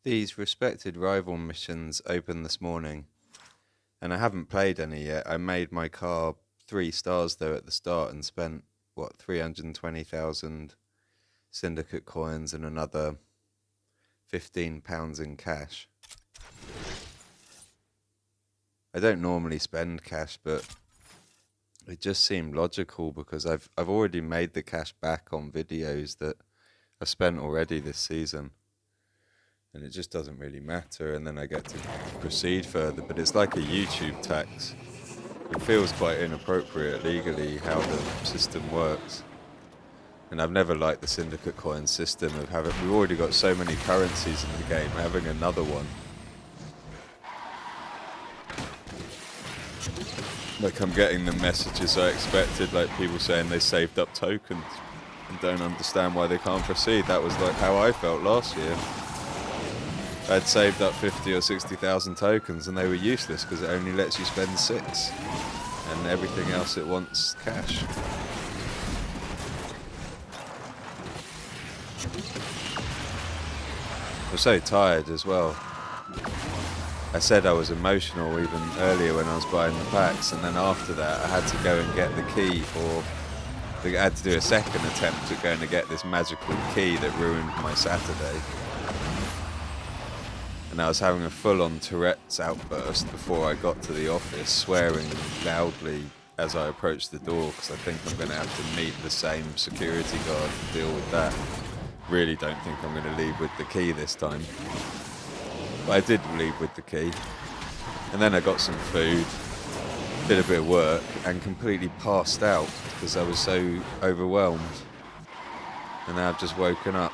These respected rival missions opened this morning, and I haven't played any yet. I made my car 3 stars though at the start and spent, what, 320,000 Syndicate coins and another £15 in cash. I don't normally spend cash, but it just seemed logical because I've already made the cash back on videos that I spent already this season. And it just doesn't really matter, and then I get to proceed further. But it's like a YouTube tax. It feels quite inappropriate legally how the system works. And I've never liked the Syndicate coin system of having, we've already got so many currencies in the game, having another one. Like, I'm getting the messages I expected, like people saying they saved up tokens and don't understand why they can't proceed. That was like how I felt last year. I'd saved up 50 or 60,000 tokens and they were useless because it only lets you spend 6 and everything else it wants cash. I'm so tired as well. I said I was emotional even earlier when I was buying the packs, and then after that I had to go and get the key for... I had to do a second attempt at going to get this magical key that ruined my Saturday. And I was having a full-on Tourette's outburst before I got to the office, swearing loudly as I approached the door because I think I'm going to have to meet the same security guard and deal with that. Really don't think I'm going to leave with the key this time. But I did leave with the key. And then I got some food, did a bit of work, and completely passed out because I was so overwhelmed. And now I've just woken up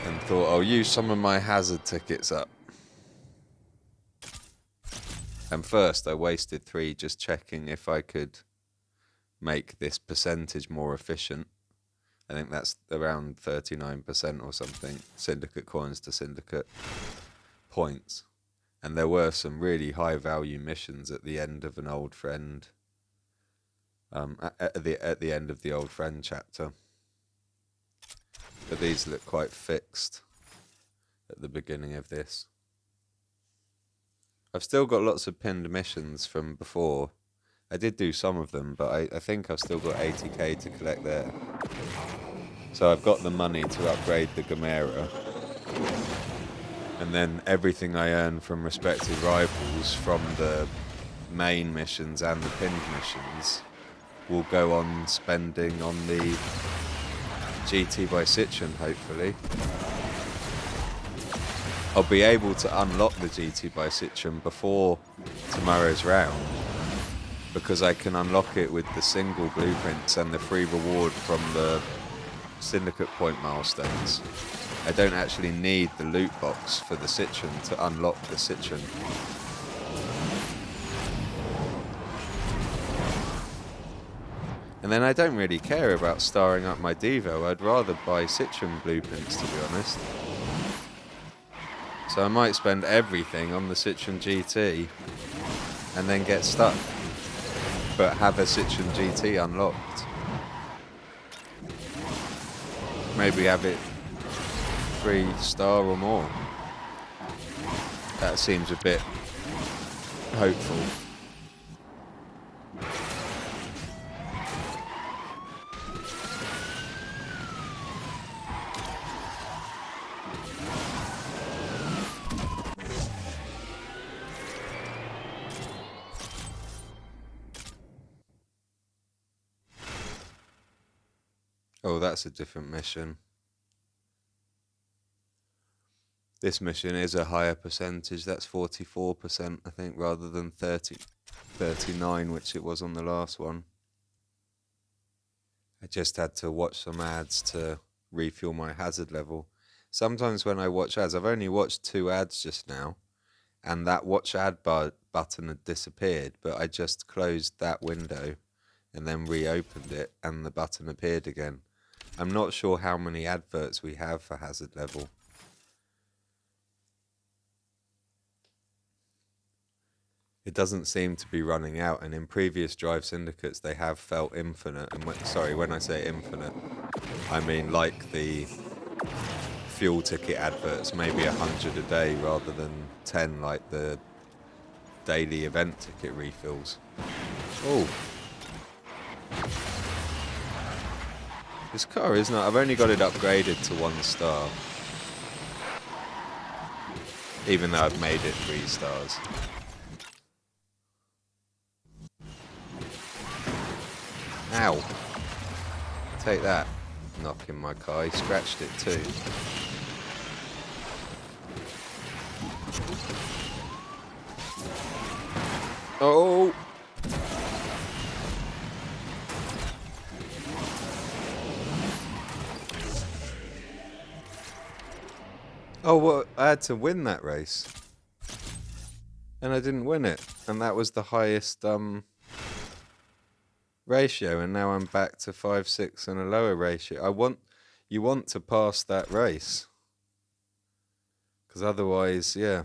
and thought I'll use some of my hazard tickets up. And first I wasted 3 just checking if I could make this percentage more efficient. I think that's around 39% or something, Syndicate coins to Syndicate points. And there were some really high value missions at the end of an old friend, at the end of the old friend chapter. But these look quite fixed at the beginning of this. I've still got lots of pinned missions from before. I did do some of them, but I think I've still got 80k to collect there. So I've got the money to upgrade the Gamera. And then everything I earn from respective rivals from the main missions and the pinned missions will go on spending on the GT by Citroen, hopefully. I'll be able to unlock the GT by Citroen before tomorrow's round because I can unlock it with the single blueprints and the free reward from the Syndicate point milestones. I don't actually need the loot box for the Citroen to unlock the Citroen. And then I don't really care about starring up my Devo. I'd rather buy Citroen blueprints, to be honest. So I might spend everything on the Citroen GT and then get stuck, but have a Citroen GT unlocked. Maybe have it 3-star or more. That seems a bit hopeful. Oh, that's a different mission. This mission is a higher percentage. That's 44%, I think, rather than 39, which it was on the last one. I just had to watch some ads to refuel my hazard level. Sometimes when I watch ads, I've only watched 2 ads just now, and that watch ad button had disappeared, but I just closed that window and then reopened it, and the button appeared again. I'm not sure how many adverts we have for hazard level. It doesn't seem to be running out, and in previous Drive Syndicates they have felt infinite. And when I say infinite, I mean like the fuel ticket adverts, maybe 100 a day rather than 10 like the daily event ticket refills. Oh, this car is not. I've only got it upgraded to 1 star, even though I've made it 3 stars. Ow! Take that. Knocking my car. He scratched it too. Oh! Oh, well, I had to win that race. And I didn't win it. And that was the highest ratio. And now I'm back to 5-6 and a lower ratio. You want to pass that race. Because otherwise, yeah,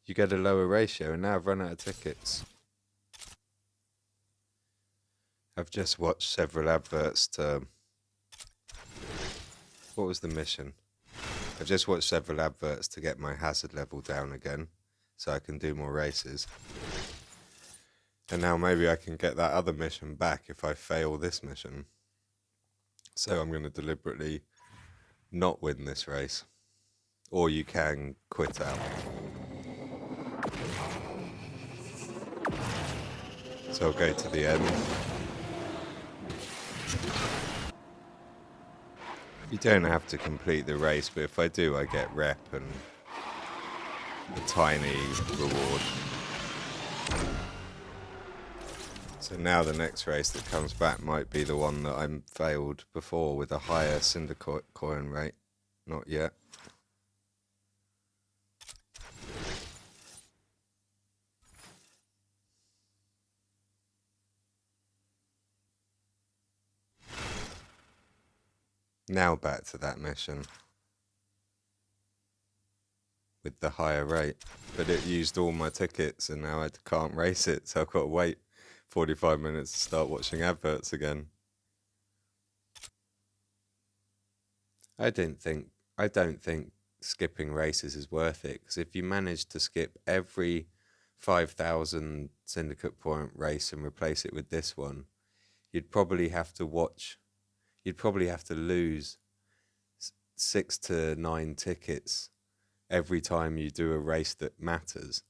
you get a lower ratio. And now I've run out of tickets. I've just watched several adverts to... What was the mission? I've just watched several adverts to get my hazard level down again, so I can do more races. And now maybe I can get that other mission back if I fail this mission. So I'm going to deliberately not win this race. Or you can quit out. So I'll go to the end. You don't have to complete the race, but if I do, I get rep and a tiny reward. So now the next race that comes back might be the one that I failed before with a higher Syndicate coin rate. Not yet. Now back to that mission with the higher rate, but it used all my tickets and now I can't race it, so I've got to wait 45 minutes to start watching adverts again. I don't think skipping races is worth it, because if you manage to skip every 5,000 Syndicate point race and replace it with this one, you'd probably have to lose 6 to 9 tickets every time you do a race that matters.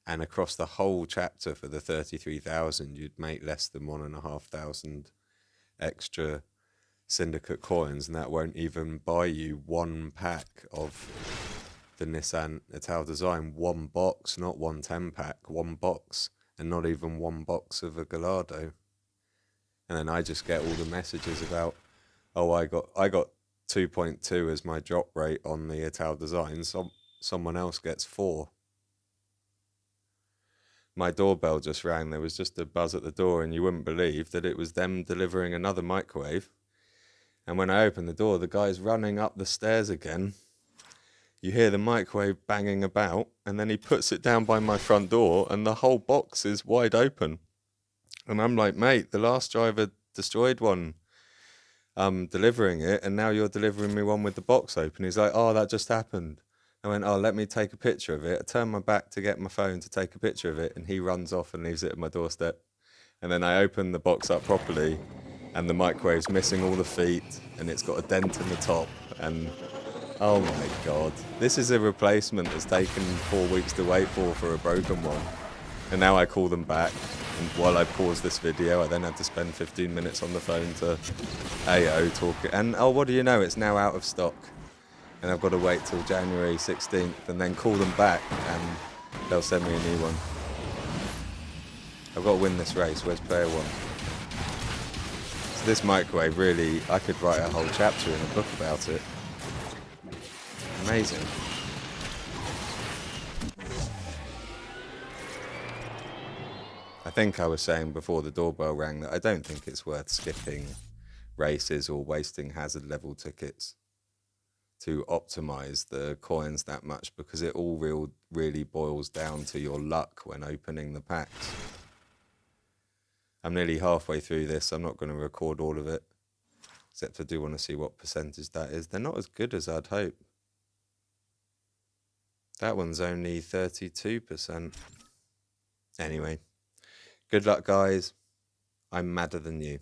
And across the whole chapter for the 33,000, you'd make less than 1,500 extra Syndicate coins, and that won't even buy you 1 pack of the Nissan Italdesign. 1 box, not 1 10-pack, 1 box, and not even 1 box of a Gallardo. And then I just get all the messages about, oh, I got 2.2 as my drop rate on the Italdesign, so someone else gets 4. My doorbell just rang. There was just a buzz at the door, and you wouldn't believe that it was them delivering another microwave. And when I opened the door, the guy's running up the stairs again. You hear the microwave banging about, and then he puts it down by my front door, and the whole box is wide open. And I'm like, mate, the last driver destroyed one delivering it, and now you're delivering me one with the box open. He's like, oh, that just happened. I went, oh, let me take a picture of it. I turned my back to get my phone to take a picture of it, and he runs off and leaves it at my doorstep. And then I open the box up properly, and the microwave's missing all the feet, and it's got a dent in the top, and oh my God. This is a replacement that's taken 4 weeks to wait for a broken one. And now I call them back, and while I pause this video, I then had to spend 15 minutes on the phone to AO talking. And oh, what do you know, it's now out of stock. And I've got to wait till January 16th and then call them back, and they'll send me a new one. I've got to win this race. Where's player 1? So this microwave, really, I could write a whole chapter in a book about it. Amazing. I think I was saying before the doorbell rang that I don't think it's worth skipping races or wasting hazard level tickets to optimize the coins that much, because it all really boils down to your luck when opening the packs. I'm nearly halfway through this. I'm not going to record all of it. Except I do want to see what percentage that is. They're not as good as I'd hope. That one's only 32%. Anyway, good luck, guys. I'm madder than you.